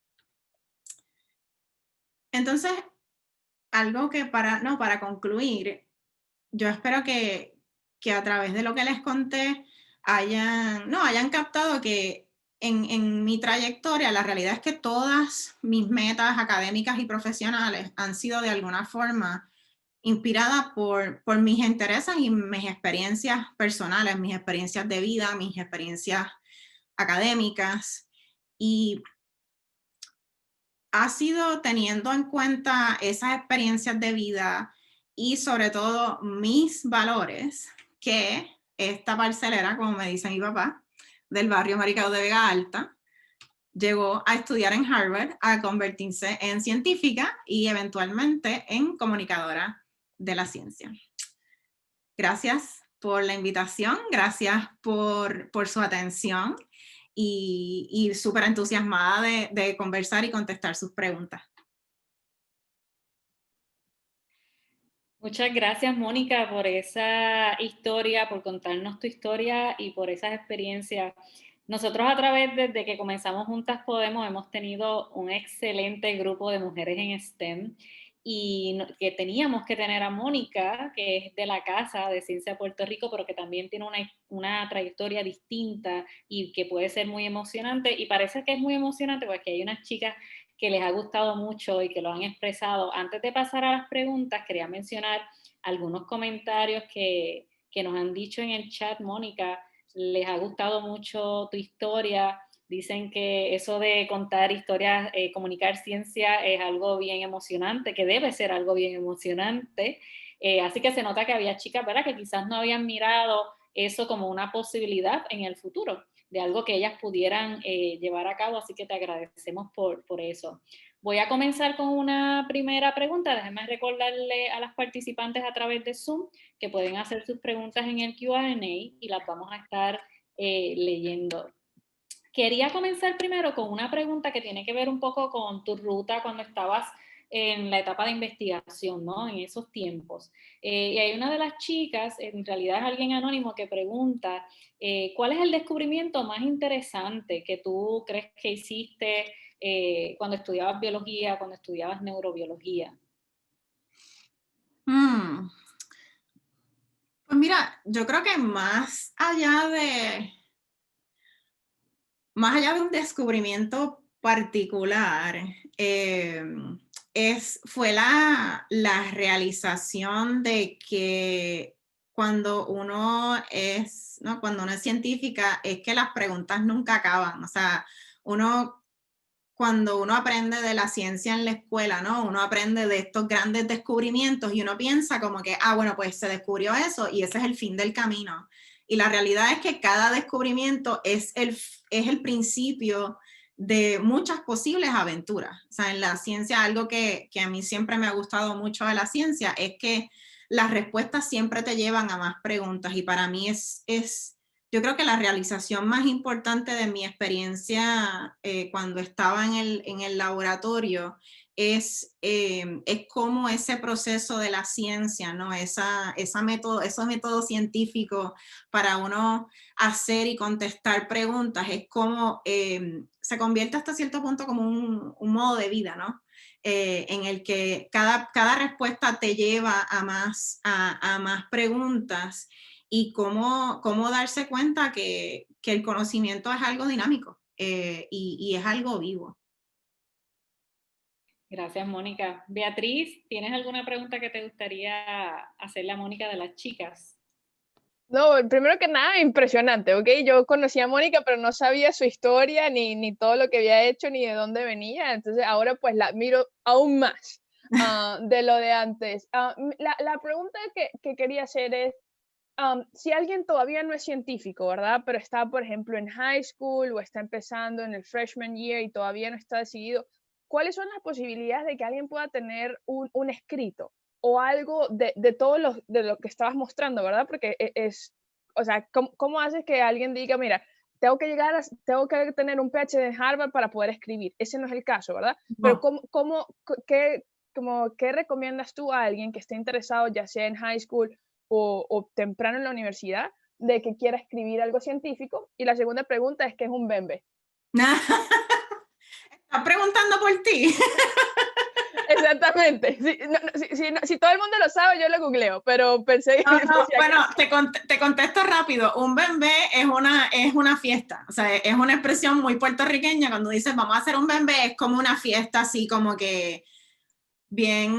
Entonces, algo que para concluir, yo espero que a través de lo que les conté hayan captado que en mi trayectoria la realidad es que todas mis metas académicas y profesionales han sido de alguna forma inspirada por mis intereses y mis experiencias personales, mis experiencias de vida, mis experiencias académicas. Y ha sido teniendo en cuenta esas experiencias de vida y sobre todo mis valores que esta parcelera, como me dice mi papá, del barrio Maricao de Vega Alta, llegó a estudiar en Harvard, a convertirse en científica y eventualmente en comunicadora de la ciencia. Gracias por la invitación, gracias por su atención y súper entusiasmada de conversar y contestar sus preguntas. Muchas gracias, Mónica, por esa historia, por contarnos tu historia y por esas experiencias. Nosotros a través desde que comenzamos Juntas Podemos hemos tenido un excelente grupo de mujeres en STEM y que teníamos que tener a Mónica, que es de la Casa de Ciencia de Puerto Rico, pero que también tiene una trayectoria distinta y que puede ser muy emocionante, y parece que es muy emocionante porque hay unas chicas que les ha gustado mucho y que lo han expresado. Antes de pasar a las preguntas, quería mencionar algunos comentarios que nos han dicho en el chat. Mónica, les ha gustado mucho tu historia. Dicen que eso de contar historias, comunicar ciencia es algo bien emocionante, que debe ser algo bien emocionante. Así que se nota que había chicas, ¿verdad?, que quizás no habían mirado eso como una posibilidad en el futuro, de algo que ellas pudieran llevar a cabo, así que te agradecemos por eso. Voy a comenzar con una primera pregunta. Déjenme recordarle a las participantes a través de Zoom que pueden hacer sus preguntas en el Q&A y las vamos a estar leyendo. Quería comenzar primero con una pregunta que tiene que ver un poco con tu ruta cuando estabas en la etapa de investigación, ¿no? En esos tiempos. Y hay una de las chicas, en realidad es alguien anónimo, que pregunta, ¿cuál es el descubrimiento más interesante que tú crees que hiciste cuando estudiabas biología, cuando estudiabas neurobiología? Pues mira, yo creo que más allá de un descubrimiento particular, fue la realización de que cuando uno es científica, es que las preguntas nunca acaban. O sea, cuando uno aprende de la ciencia en la escuela, ¿no? Uno aprende de estos grandes descubrimientos y uno piensa como que, bueno, pues se descubrió eso y ese es el fin del camino. Y la realidad es que cada descubrimiento es el principio de muchas posibles aventuras. O sea, en la ciencia, algo que a mí siempre me ha gustado mucho de la ciencia es que las respuestas siempre te llevan a más preguntas, y para mí yo creo que la realización más importante de mi experiencia cuando estaba en el laboratorio es cómo ese proceso de la ciencia, ¿no? Esos métodos científicos para uno hacer y contestar preguntas, es como se convierte hasta cierto punto como un modo de vida, ¿no? En el que cada respuesta te lleva a más preguntas, y cómo darse cuenta que el conocimiento es algo dinámico y es algo vivo. Gracias, Mónica. Beatriz, ¿tienes alguna pregunta que te gustaría hacerle a Mónica de las chicas? No, primero que nada, impresionante, ¿ok? Yo conocía a Mónica, pero no sabía su historia, ni todo lo que había hecho, ni de dónde venía. Entonces ahora pues la admiro aún más de lo de antes. La pregunta que quería hacer es, si alguien todavía no es científico, ¿verdad? Pero está, por ejemplo, en high school o está empezando en el freshman year y todavía no está decidido, ¿cuáles son las posibilidades de que alguien pueda tener un escrito o algo de todo de lo que estabas mostrando, ¿verdad? Porque o sea, ¿cómo haces que alguien diga, mira, tengo que tener un PhD en Harvard para poder escribir? Ese no es el caso, ¿verdad? No. Pero ¿qué recomiendas tú a alguien que esté interesado, ya sea en high school o temprano en la universidad, de que quiera escribir algo científico? Y la segunda pregunta es, ¿qué es un bembe? Estás preguntando por ti. Exactamente. Si todo el mundo lo sabe, yo lo googleo, pero pensé... Bueno, te contesto rápido. Un bembé es una fiesta. O sea, es una expresión muy puertorriqueña. Cuando dices vamos a hacer un bembé, es como una fiesta así como que bien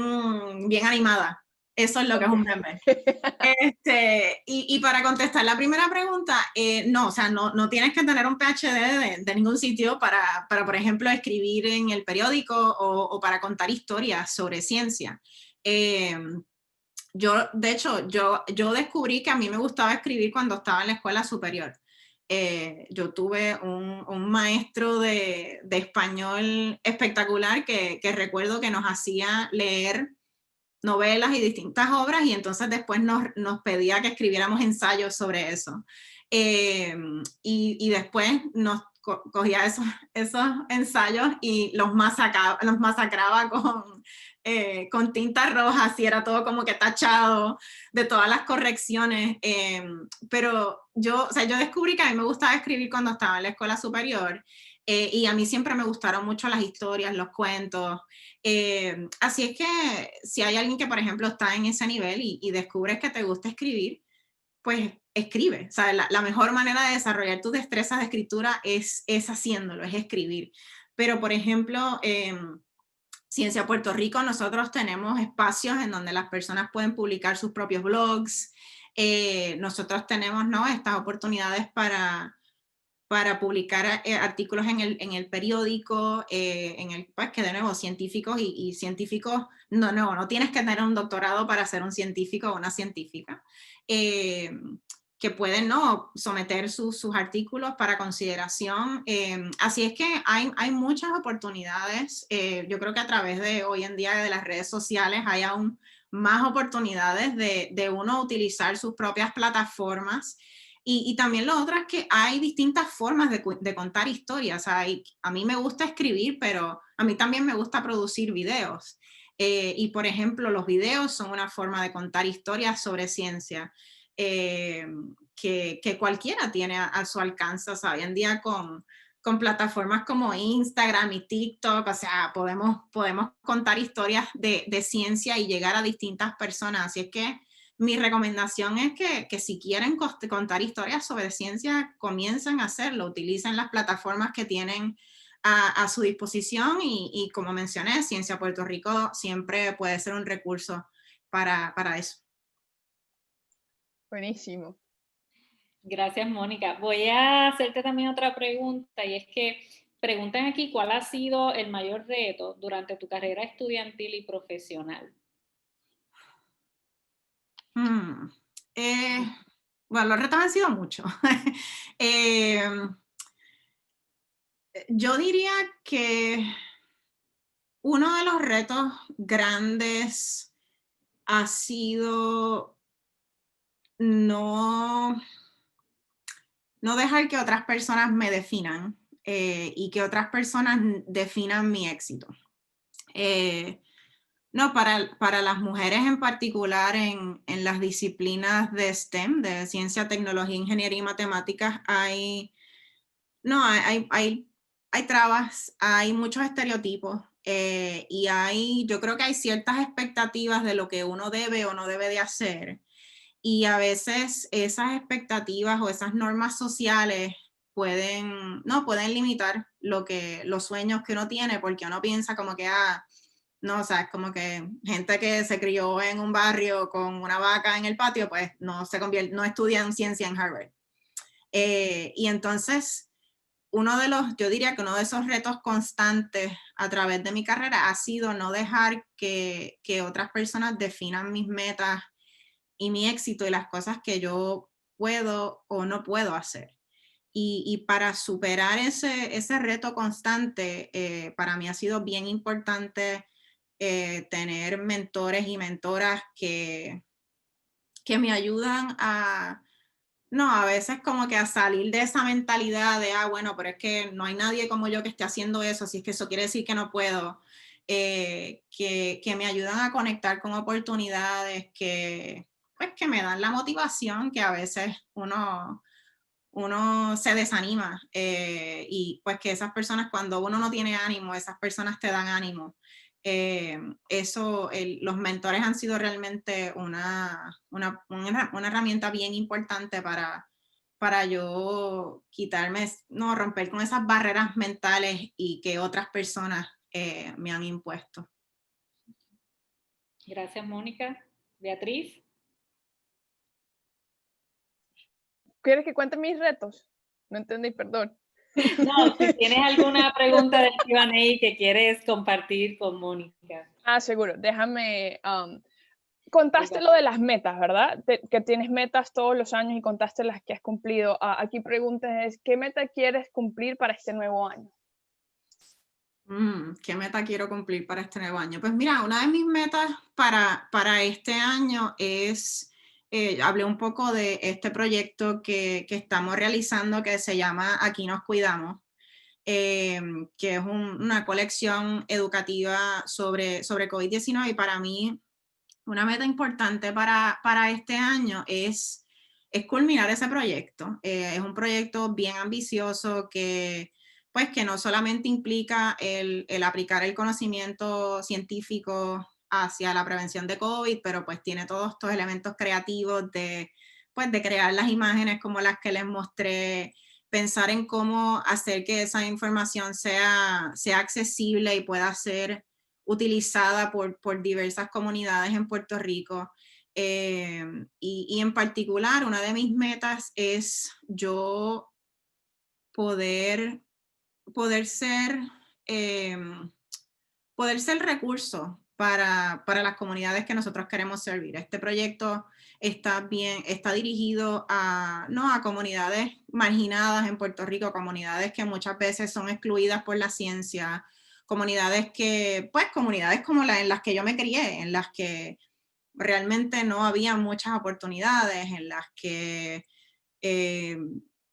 animada. Eso es lo que es un bembé. Y para contestar la primera pregunta, no, o sea, no tienes que tener un PhD de ningún sitio para, por ejemplo, escribir en el periódico o para contar historias sobre ciencia. De hecho, yo descubrí que a mí me gustaba escribir cuando estaba en la escuela superior. Yo tuve un maestro de español espectacular que recuerdo que nos hacía leer novelas y distintas obras, y entonces después nos pedía que escribiéramos ensayos sobre eso. Y después nos cogía esos ensayos y los masacraba con tinta roja, así era todo como que tachado de todas las correcciones. Pero yo descubrí que a mí me gustaba escribir cuando estaba en la escuela superior. Y a mí siempre me gustaron mucho las historias, los cuentos. Así es que si hay alguien que, por ejemplo, está en ese nivel y descubres que te gusta escribir, pues escribe. O sea, la mejor manera de desarrollar tus destrezas de escritura es haciéndolo, es escribir. Pero, por ejemplo, Ciencia Puerto Rico, nosotros tenemos espacios en donde las personas pueden publicar sus propios blogs. Nosotros tenemos, ¿no?, estas oportunidades para publicar artículos en el periódico, pues que de nuevo, científicos y científicos, no tienes que tener un doctorado para ser un científico o una científica. que pueden, ¿no?, someter sus artículos para consideración. Así es que hay muchas oportunidades. Yo creo que a través de hoy en día de las redes sociales hay aún más oportunidades de uno utilizar sus propias plataformas. Y también lo otro es que hay distintas formas de contar historias. A mí me gusta escribir, pero a mí también me gusta producir videos. Y por ejemplo, los videos son una forma de contar historias sobre ciencia. Que cualquiera tiene a su alcance. O sea, hoy en día con plataformas como Instagram y TikTok, o sea, podemos contar historias de ciencia y llegar a distintas personas. Así es que mi recomendación es que si quieren contar historias sobre ciencia, comiencen a hacerlo, utilicen las plataformas que tienen a su disposición y como mencioné, Ciencia Puerto Rico siempre puede ser un recurso para eso. Buenísimo. Gracias, Mónica. Voy a hacerte también otra pregunta, y es que preguntan aquí cuál ha sido el mayor reto durante tu carrera estudiantil y profesional. Bueno, los retos han sido muchos. Yo diría que uno de los retos grandes ha sido no dejar que otras personas me definan y que otras personas definan mi éxito. No, para las mujeres en particular en las disciplinas de STEM, de ciencia, tecnología, ingeniería y matemáticas, hay trabas, hay muchos estereotipos y yo creo que hay ciertas expectativas de lo que uno debe o no debe de hacer. Y a veces esas expectativas o esas normas sociales pueden limitar los sueños que uno tiene, porque uno piensa como que, no, o sea, es como que gente que se crió en un barrio con una vaca en el patio, pues no estudian ciencia en Harvard. Y entonces, yo diría que uno de esos retos constantes a través de mi carrera ha sido no dejar que otras personas definan mis metas y mi éxito y las cosas que yo puedo o no puedo hacer. Y para superar ese reto constante, para mí ha sido bien importante tener mentores y mentoras que me ayudan a veces como que a salir de esa mentalidad de, bueno, pero es que no hay nadie como yo que esté haciendo eso, así es que eso quiere decir que no puedo. Que me ayudan a conectar con oportunidades que me dan la motivación que a veces uno se desanima y pues que esas personas, cuando uno no tiene ánimo, esas personas te dan ánimo. Los mentores han sido realmente una herramienta bien importante para yo romper con esas barreras mentales y que otras personas me han impuesto. Gracias, Mónica. Beatriz. ¿Quieres que cuente mis retos? No entendí, perdón. No, si tienes alguna pregunta del Q&A que quieres compartir con Mónica. Seguro. Déjame... contaste lo de las metas, ¿verdad? Que tienes metas todos los años y contaste las que has cumplido. Aquí preguntas es, ¿qué meta quieres cumplir para este nuevo año? ¿Qué meta quiero cumplir para este nuevo año? Pues mira, una de mis metas para este año es, hablé un poco de este proyecto que estamos realizando que se llama Aquí nos cuidamos, que es una colección educativa sobre COVID-19 y para mí una meta importante para este año es culminar ese proyecto. Es un proyecto bien ambicioso que no solamente implica el aplicar el conocimiento científico hacia la prevención de COVID, pero pues tiene todos estos elementos creativos de crear las imágenes como las que les mostré, pensar en cómo hacer que esa información sea accesible y pueda ser utilizada por diversas comunidades en Puerto Rico. Y en particular, una de mis metas es yo poder ser recurso para las comunidades que nosotros queremos servir. Este proyecto está dirigido a comunidades marginadas en Puerto Rico, comunidades que muchas veces son excluidas por la ciencia, comunidades como en las que yo me crié, en las que realmente no había muchas oportunidades, en las que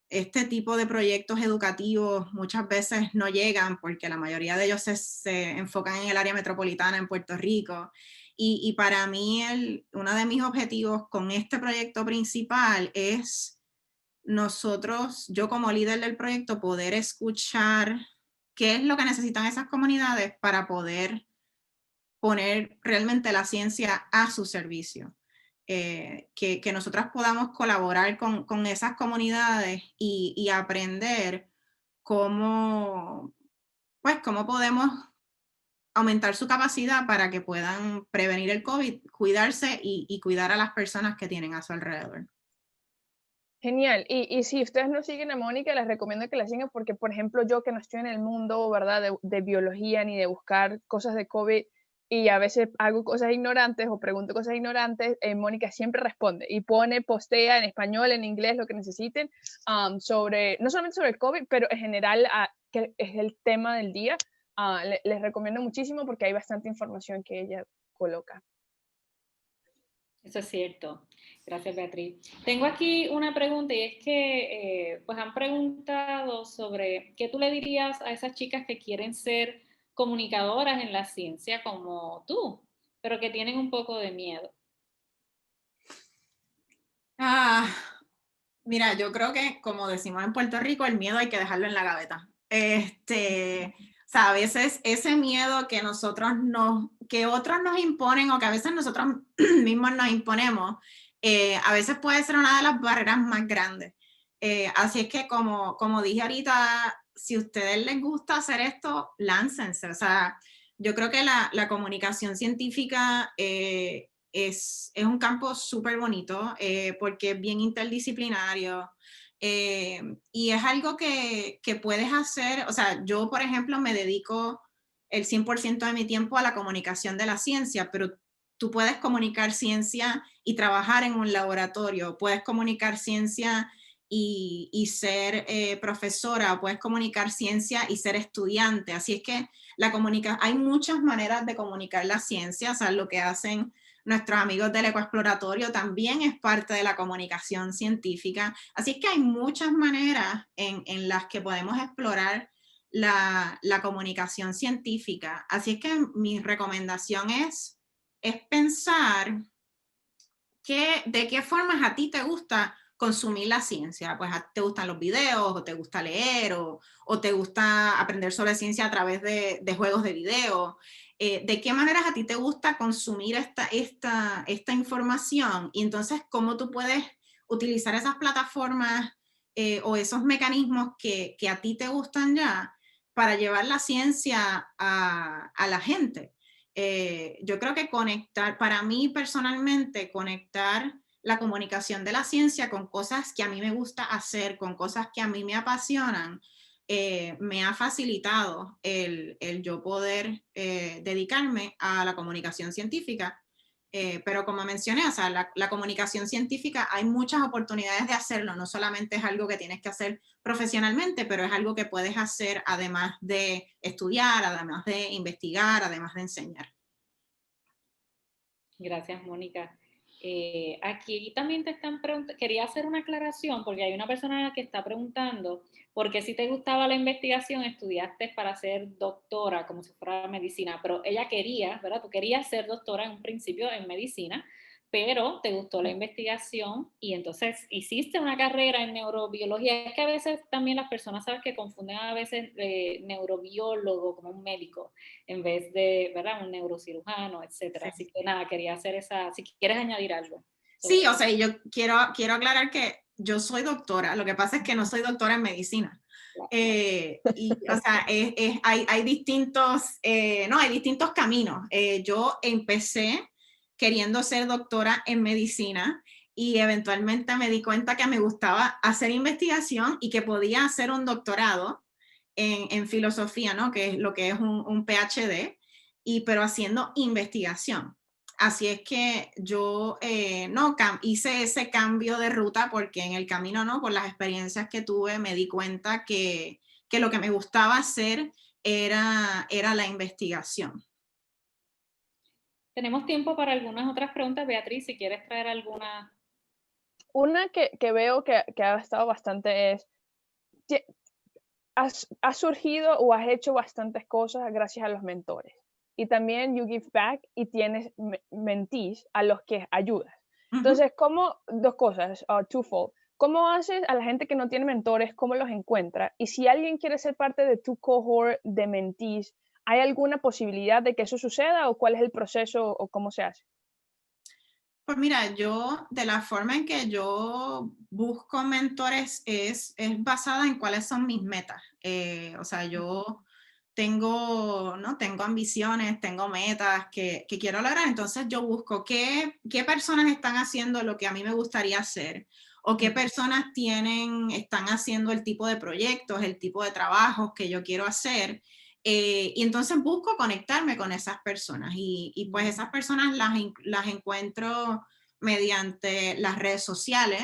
este tipo de proyectos educativos muchas veces no llegan porque la mayoría de ellos se enfocan en el área metropolitana en Puerto Rico. Y para mí uno de mis objetivos con este proyecto principal es yo como líder del proyecto poder escuchar qué es lo que necesitan esas comunidades para poder poner realmente la ciencia a su servicio. Que nosotras podamos colaborar con esas comunidades y aprender cómo podemos aumentar su capacidad para que puedan prevenir el COVID, cuidarse y cuidar a las personas que tienen a su alrededor. Genial. Y si ustedes no siguen a Mónica, les recomiendo que la sigan porque, por ejemplo, yo que no estoy en el mundo, ¿verdad?, de biología ni de buscar cosas de COVID, y a veces hago cosas ignorantes o pregunto cosas ignorantes, Mónica siempre responde y postea en español, en inglés, lo que necesiten, no solamente sobre el COVID, pero en general, que es el tema del día. Les recomiendo muchísimo porque hay bastante información que ella coloca. Eso es cierto. Gracias, Beatriz. Tengo aquí una pregunta y es que pues han preguntado sobre qué tú le dirías a esas chicas que quieren ser comunicadoras en la ciencia como tú, pero que tienen un poco de miedo. Mira, yo creo que, como decimos en Puerto Rico, el miedo hay que dejarlo en la gaveta. O sea, a veces ese miedo que que otros nos imponen o que a veces nosotros mismos nos imponemos, a veces puede ser una de las barreras más grandes. Así es que, como dije ahorita, si a ustedes les gusta hacer esto, láncense. O sea, yo creo que la comunicación científica es un campo súper bonito porque es bien interdisciplinario. Y es algo que puedes hacer, o sea, yo por ejemplo me dedico el 100% de mi tiempo a la comunicación de la ciencia, pero tú puedes comunicar ciencia y trabajar en un laboratorio, puedes comunicar ciencia y ser profesora, puedes comunicar ciencia y ser estudiante, así es que hay muchas maneras de comunicar la ciencia, o sea, lo que hacen nuestros amigos del ecoexploratorio también es parte de la comunicación científica. Así es que hay muchas maneras en las que podemos explorar la comunicación científica. Así es que mi recomendación es pensar de qué formas a ti te gusta consumir la ciencia. Pues te gustan los videos, o te gusta leer, o te gusta aprender sobre ciencia a través de juegos de video. ¿De qué maneras a ti te gusta consumir esta información? Y entonces, ¿cómo tú puedes utilizar esas plataformas o esos mecanismos que a ti te gustan ya para llevar la ciencia a la gente? Yo creo que para mí personalmente, conectar la comunicación de la ciencia con cosas que a mí me gusta hacer, con cosas que a mí me apasionan, me ha facilitado el yo poder dedicarme a la comunicación científica. Pero como mencioné, o sea, la comunicación científica hay muchas oportunidades de hacerlo, no solamente es algo que tienes que hacer profesionalmente, pero es algo que puedes hacer además de estudiar, además de investigar, además de enseñar. Gracias, Mónica. Aquí también te están preguntando, quería hacer una aclaración porque hay una persona que está preguntando por qué si te gustaba la investigación estudiaste para ser doctora como si fuera medicina, pero ella quería, ¿verdad? Tú querías ser doctora en un principio en medicina, pero te gustó la investigación y entonces hiciste una carrera en neurobiología. Es que a veces también las personas, sabes, que confunden a veces neurobiólogo como un médico en vez de, ¿verdad?, un neurocirujano, etcétera. Sí. Así que nada, quería hacer si quieres añadir algo. Sí, o sea, yo quiero aclarar que yo soy doctora, lo que pasa es que no soy doctora en medicina. O sea, hay distintos caminos. Yo empecé queriendo ser doctora en medicina y eventualmente me di cuenta que me gustaba hacer investigación y que podía hacer un doctorado en filosofía, ¿no? Que es lo que es un PhD. pero haciendo investigación. Así es que yo hice ese cambio de ruta porque en el camino, ¿no? Por las experiencias que tuve, me di cuenta que lo que me gustaba hacer era la investigación. Tenemos tiempo para algunas otras preguntas. Beatriz, si quieres traer alguna. Una que veo que ha estado bastante es, has surgido o has hecho bastantes cosas gracias a los mentores. Y también you give back y tienes mentees a los que ayudas. Entonces, dos cosas, twofold. ¿Cómo haces a la gente que no tiene mentores? ¿Cómo los encuentra? Y si alguien quiere ser parte de tu cohort de mentees, ¿hay alguna posibilidad de que eso suceda o cuál es el proceso o cómo se hace? Pues mira, yo de la forma en que yo busco mentores es basada en cuáles son mis metas. O sea, yo tengo ambiciones, tengo metas que quiero lograr, entonces yo busco qué personas están haciendo lo que a mí me gustaría hacer o qué personas están haciendo el tipo de proyectos, el tipo de trabajos que yo quiero hacer. Y entonces busco conectarme con esas personas y pues esas personas las encuentro mediante las redes sociales.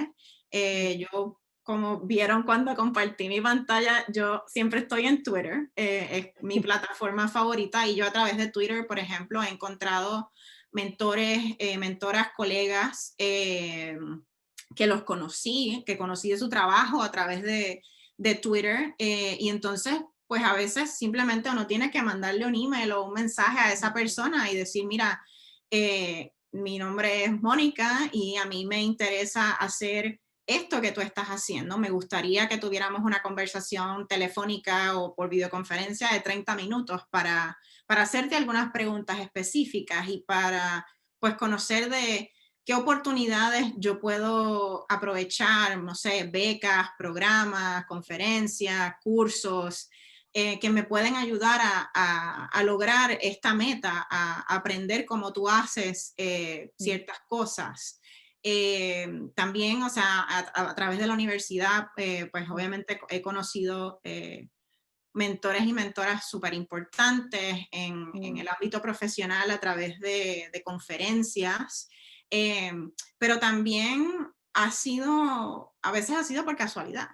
Yo, como vieron cuando compartí mi pantalla, yo siempre estoy en Twitter, es mi plataforma favorita y yo a través de Twitter, por ejemplo, he encontrado mentores, mentoras, colegas que los conocí, que conocí de su trabajo a través de Twitter y entonces pues a veces simplemente uno tiene que mandarle un email o un mensaje a esa persona y decir, mira, mi nombre es Mónica y a mí me interesa hacer esto que tú estás haciendo. Me gustaría que tuviéramos una conversación telefónica o por videoconferencia de 30 minutos para hacerte algunas preguntas específicas y para pues conocer de qué oportunidades yo puedo aprovechar, no sé, becas, programas, conferencias, cursos, que me pueden ayudar a lograr esta meta, a aprender cómo tú haces ciertas cosas. También, o sea, a través de la universidad, pues obviamente he conocido mentores y mentoras súper importantes en el ámbito profesional a través de conferencias, pero también a veces ha sido por casualidad.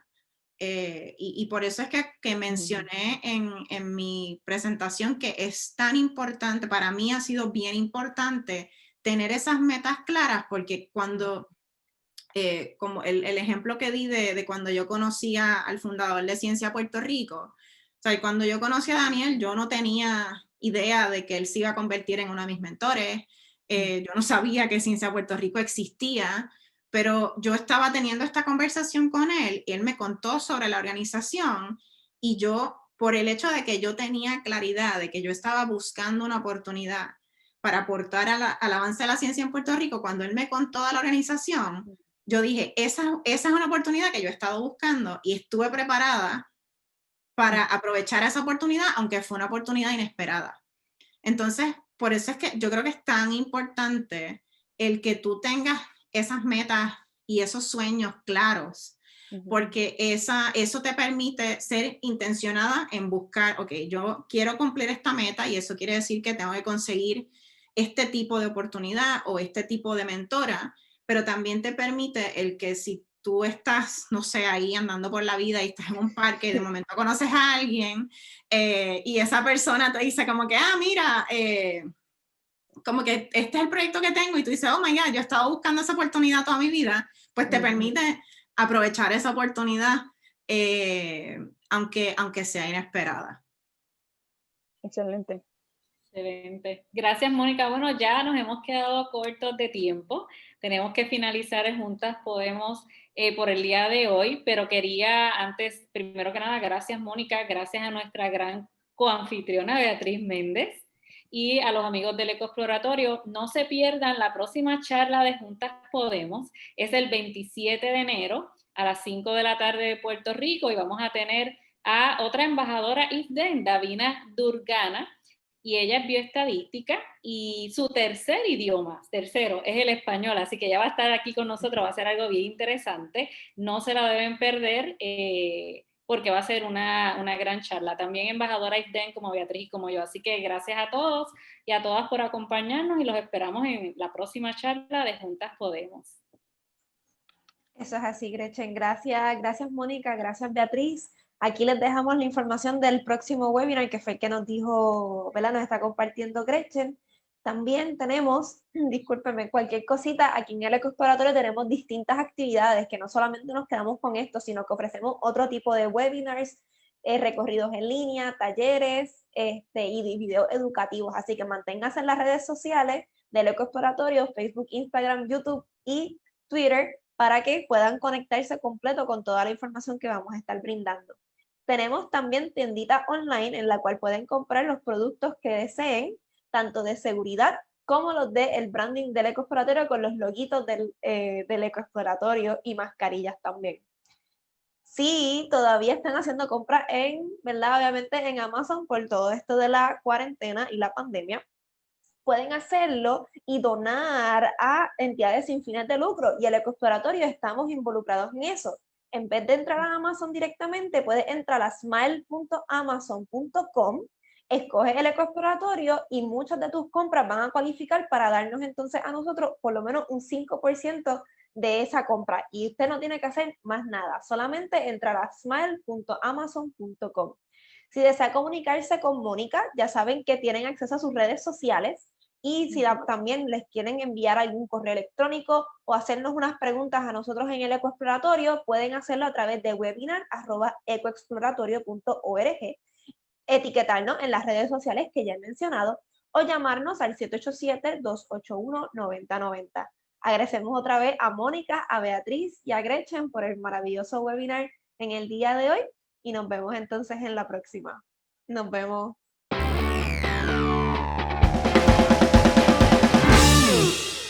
Y por eso es que mencioné en mi presentación que es tan importante, para mí ha sido bien importante tener esas metas claras, porque cuando, como el ejemplo que di de cuando yo conocí al fundador de Ciencia Puerto Rico, o sea, cuando yo conocí a Daniel, yo no tenía idea de que él se iba a convertir en uno de mis mentores, yo no sabía que Ciencia Puerto Rico existía, pero yo estaba teniendo esta conversación con él y él me contó sobre la organización y yo, por el hecho de que yo tenía claridad de que yo estaba buscando una oportunidad para aportar al avance de la ciencia en Puerto Rico, cuando él me contó de la organización, yo dije, esa es una oportunidad que yo he estado buscando y estuve preparada para aprovechar esa oportunidad, aunque fue una oportunidad inesperada. Entonces, por eso es que yo creo que es tan importante el que tú tengas esas metas y esos sueños claros, porque eso te permite ser intencionada en buscar, ok, yo quiero cumplir esta meta y eso quiere decir que tengo que conseguir este tipo de oportunidad o este tipo de mentora, pero también te permite el que si tú estás, no sé, ahí andando por la vida y estás en un parque y de momento conoces a alguien y esa persona te dice como que, mira, como que este es el proyecto que tengo y tú dices, oh my God, yo he estado buscando esa oportunidad toda mi vida, pues te permite aprovechar esa oportunidad aunque sea inesperada. Excelente. Excelente. Gracias, Mónica. Bueno, ya nos hemos quedado cortos de tiempo. Tenemos que finalizar juntas, podemos, por el día de hoy, pero quería antes, primero que nada, gracias, Mónica, gracias a nuestra gran coanfitriona Beatriz Méndez y a los amigos del Ecoexploratorio. No se pierdan la próxima charla de Juntas Podemos, es el 27 de enero a las 5 de la tarde de Puerto Rico y vamos a tener a otra embajadora IFDEN, Davina Durgana, y ella es bioestadística y su tercero es el español, así que ella va a estar aquí con nosotros, va a ser algo bien interesante, no se la deben perder, porque va a ser una gran charla. También embajadora IFDEN como Beatriz y como yo. Así que gracias a todos y a todas por acompañarnos y los esperamos en la próxima charla de Juntas Podemos. Eso es así, Gretchen. Gracias, gracias Mónica, gracias Beatriz. Aquí les dejamos la información del próximo webinar, que fue el que nos dijo, ¿verdad? Nos está compartiendo Gretchen. También tenemos, discúlpenme, cualquier cosita, aquí en el Ecoexploratorio tenemos distintas actividades, que no solamente nos quedamos con esto, sino que ofrecemos otro tipo de webinars, recorridos en línea, talleres y videos educativos. Así que manténganse en las redes sociales del Ecoexploratorio, Facebook, Instagram, YouTube y Twitter, para que puedan conectarse completo con toda la información que vamos a estar brindando. Tenemos también tiendita online en la cual pueden comprar los productos que deseen, tanto de seguridad como los del branding del Ecoexploratorio con los loguitos del Ecoexploratorio y mascarillas también. Sí, todavía están haciendo compras ¿verdad? Obviamente en Amazon por todo esto de la cuarentena y la pandemia, pueden hacerlo y donar a entidades sin fines de lucro, y el Ecoexploratorio estamos involucrados en eso. En vez de entrar a Amazon directamente, puedes entrar a smile.amazon.com, escoges el Ecoexploratorio y muchas de tus compras van a cualificar para darnos entonces a nosotros por lo menos un 5% de esa compra, y usted no tiene que hacer más nada, solamente entrar a smile.amazon.com. Si desea comunicarse con Mónica, ya saben que tienen acceso a sus redes sociales, y si también les quieren enviar algún correo electrónico o hacernos unas preguntas a nosotros en el Ecoexploratorio, pueden hacerlo a través de webinar@ecoexploratorio.org, etiquetarnos en las redes sociales que ya he mencionado o llamarnos al 787-281-9090. Agradecemos otra vez a Mónica, a Beatriz y a Gretchen por el maravilloso webinar en el día de hoy, y nos vemos entonces en la próxima. Nos vemos.